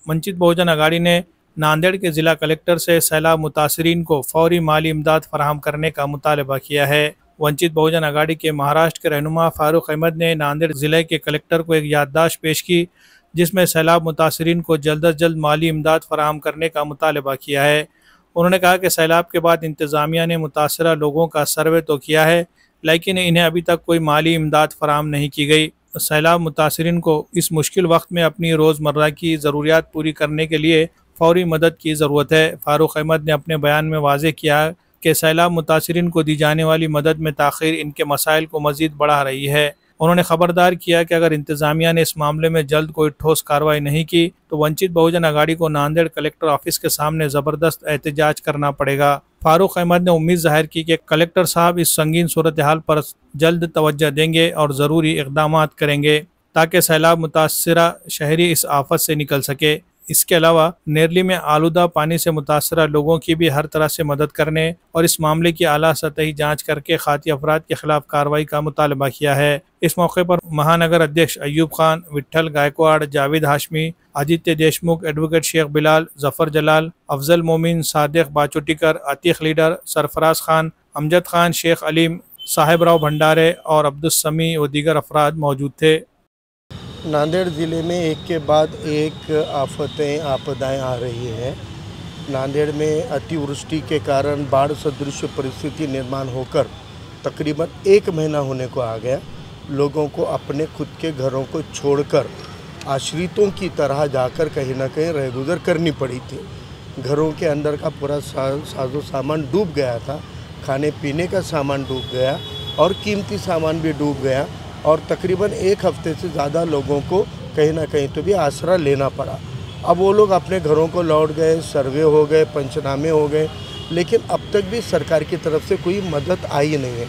वंचित बहुजन अघाड़ी ने नांदेड़ के जिला कलेक्टर से सैलाब मुतासरीन को फौरी माली इमदाद फराहम करने का मुतालबा किया है। वंचित बहुजन अघाड़ी के महाराष्ट्र के रहनुमा फारूक अहमद ने नांदेड़ जिले के कलेक्टर को एक याददाश्त पेश की, जिसमें सैलाब मुतासरीन को जल्द अज जल्द माली इमदाद फराहम करने का मुतालबा किया है। उन्होंने कहा कि सैलाब के बाद इंतज़ामिया ने मुतासरा लोगों का सर्वे तो किया है, लेकिन इन्हें अभी तक कोई माली इमदाद फराहम नहीं की गई। सैलाब मुतासरीन को इस मुश्किल वक्त में अपनी रोज़मर्रा की ज़रूरियात पूरी करने के लिए फौरी मदद की ज़रूरत है। फारूक अहमद ने अपने बयान में वाज़ेह किया कि सैलाब मुतासरीन को दी जाने वाली मदद में ताख़ीर इनके मसाइल को मज़ीद बढ़ा रही है। उन्होंने खबरदार किया कि अगर इंतज़ामिया ने इस मामले में जल्द कोई ठोस कार्रवाई नहीं की तो वंचित बहुजन अघाड़ी को नांदेड़ कलेक्टर ऑफिस के सामने ज़बरदस्त एहतजाज करना पड़ेगा। फारूक अहमद ने उम्मीद जाहिर की कि कलेक्टर साहब इस संगीन सूरत हाल पर जल्द तवज्जो देंगे और ज़रूरी इक़दामात करेंगे ताकि सैलाब मुतासरा शहरी इस आफत से निकल सके। इसके अलावा नेरली में आलूदा पानी से मुतासरा लोगों की भी हर तरह से मदद करने और इस मामले की आला सतही जांच करके खाती अफराद के खिलाफ कार्रवाई का मुतालबा किया है। इस मौके पर महानगर अध्यक्ष अयूब खान, विट्ठल गायकवाड़, जावेद हाशमी, आदित्य देशमुख, एडवोकेट शेख बिलाल, जफर जलाल, अफजल मोमिन, सादिक बाचोटीकर, अतीक लीडर, सरफराज खान, अमजद खान, शेख अलीम, साहिब राव भंडारे और अब्दुल-समी व दीगर अफराद मौजूद थे। नांदेड़ ज़िले में एक के बाद एक आपदाएं आ रही हैं। नांदेड़ में अतिवृष्टि के कारण बाढ़ सदृश परिस्थिति निर्माण होकर तकरीबन 1 महीना होने को आ गया। लोगों को अपने खुद के घरों को छोड़कर आश्रितों की तरह जाकर कहीं ना कहीं रहगुजर करनी पड़ी थी। घरों के अंदर का पूरा साजो सामान डूब गया था, खाने पीने का सामान डूब गया और कीमती सामान भी डूब गया और तकरीबन 1 हफ्ते से ज़्यादा लोगों को कहीं ना कहीं तो भी आसरा लेना पड़ा। अब वो लोग अपने घरों को लौट गए, सर्वे हो गए, पंचनामे हो गए, लेकिन अब तक भी सरकार की तरफ से कोई मदद आई नहीं है।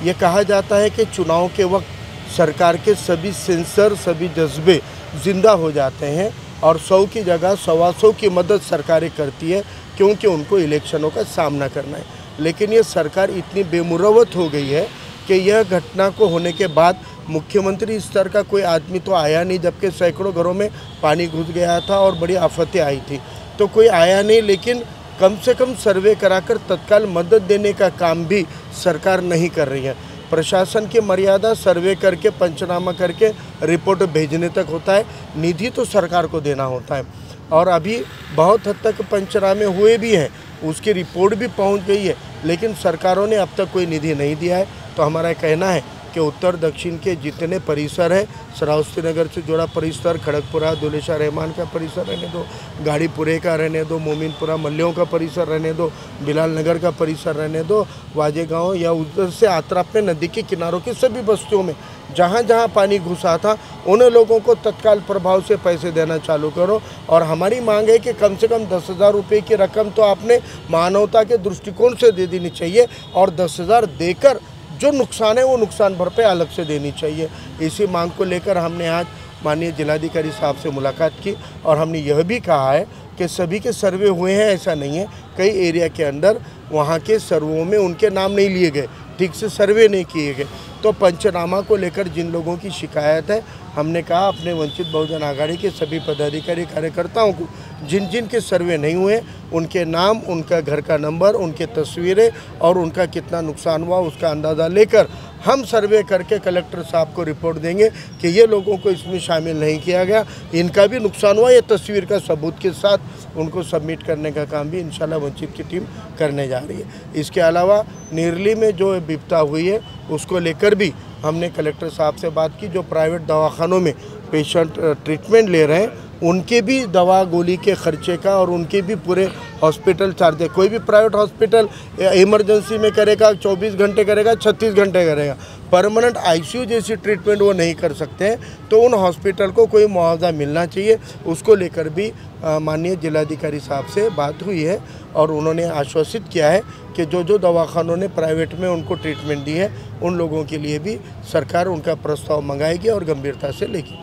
ये कहा जाता है कि चुनाव के वक्त सरकार के सभी सेंसर, सभी जज्बे ज़िंदा हो जाते हैं और 100 की जगह 125 की मदद सरकारें करती है क्योंकि उनको इलेक्शनों का सामना करना है। लेकिन ये सरकार इतनी बेमुरवत हो गई है कि यह घटना को होने के बाद मुख्यमंत्री स्तर का कोई आदमी तो आया नहीं, जबकि सैकड़ों घरों में पानी घुस गया था और बड़ी आफतें आई थी, तो कोई आया नहीं। लेकिन कम से कम सर्वे कराकर तत्काल मदद देने का काम भी सरकार नहीं कर रही है। प्रशासन की मर्यादा सर्वे करके पंचनामा करके रिपोर्ट भेजने तक होता है, निधि तो सरकार को देना होता है। और अभी बहुत हद तक पंचनामे हुए भी हैं, उसकी रिपोर्ट भी पहुंच गई है, लेकिन सरकारों ने अब तक कोई निधि नहीं दिया है। तो हमारा कहना है कि उत्तर दक्षिण के जितने परिसर हैं, श्रावस्ती नगर से जुड़ा परिसर, खड़गपुरा दुलेशा रहमान का परिसर रहने दो, गाड़ीपुरे का रहने दो, मोमिनपुरा मल्लियों का परिसर रहने दो, बिलाल नगर का परिसर रहने दो, वाजे गाँव या उधर से आतराप में नदी के किनारों की सभी बस्तियों में जहाँ जहाँ पानी घुसा था उन लोगों को तत्काल प्रभाव से पैसे देना चालू करो। और हमारी मांग है कि कम से कम 10,000 रुपये की रकम तो आपने मानवता के दृष्टिकोण से दे देनी चाहिए और 10,000 देकर जो नुकसान है वो नुकसान भरपाई अलग से देनी चाहिए। इसी मांग को लेकर हमने आज माननीय जिलाधिकारी साहब से मुलाकात की और हमने यह भी कहा है कि सभी के सर्वे हुए हैं, ऐसा नहीं है। कई एरिया के अंदर वहाँ के सर्वों में उनके नाम नहीं लिए गए, ठीक से सर्वे नहीं किए गए। तो पंचनामा को लेकर जिन लोगों की शिकायत है, हमने कहा अपने वंचित बहुजन अघाड़ी के सभी पदाधिकारी कार्यकर्ताओं को जिन जिन के सर्वे नहीं हुए उनके नाम, उनका घर का नंबर, उनके तस्वीरें और उनका कितना नुकसान हुआ उसका अंदाज़ा लेकर हम सर्वे करके कलेक्टर साहब को रिपोर्ट देंगे कि ये लोगों को इसमें शामिल नहीं किया गया, इनका भी नुकसान हुआ, ये तस्वीर का सबूत के साथ उनको सबमिट करने का काम भी इंशाल्लाह वंचित की टीम करने जा रही है। इसके अलावा नेरली में जो विपदा हुई है उसको लेकर भी हमने कलेक्टर साहब से बात की। जो प्राइवेट दवाखानों में पेशेंट ट्रीटमेंट ले रहे हैं उनके भी दवा गोली के खर्चे का और उनके भी पूरे हॉस्पिटल चार्ज है। कोई भी प्राइवेट हॉस्पिटल इमरजेंसी में करेगा 24 घंटे करेगा, 36 घंटे करेगा, परमानेंट आईसीयू जैसी ट्रीटमेंट वो नहीं कर सकते हैं। तो उन हॉस्पिटल को कोई मुआवजा मिलना चाहिए, उसको लेकर भी माननीय जिलाधिकारी साहब से बात हुई है और उन्होंने आश्वासित किया है कि जो जो दवाखानों ने प्राइवेट में उनको ट्रीटमेंट दी है उन लोगों के लिए भी सरकार उनका प्रस्ताव मंगाएगी और गंभीरता से लेगी।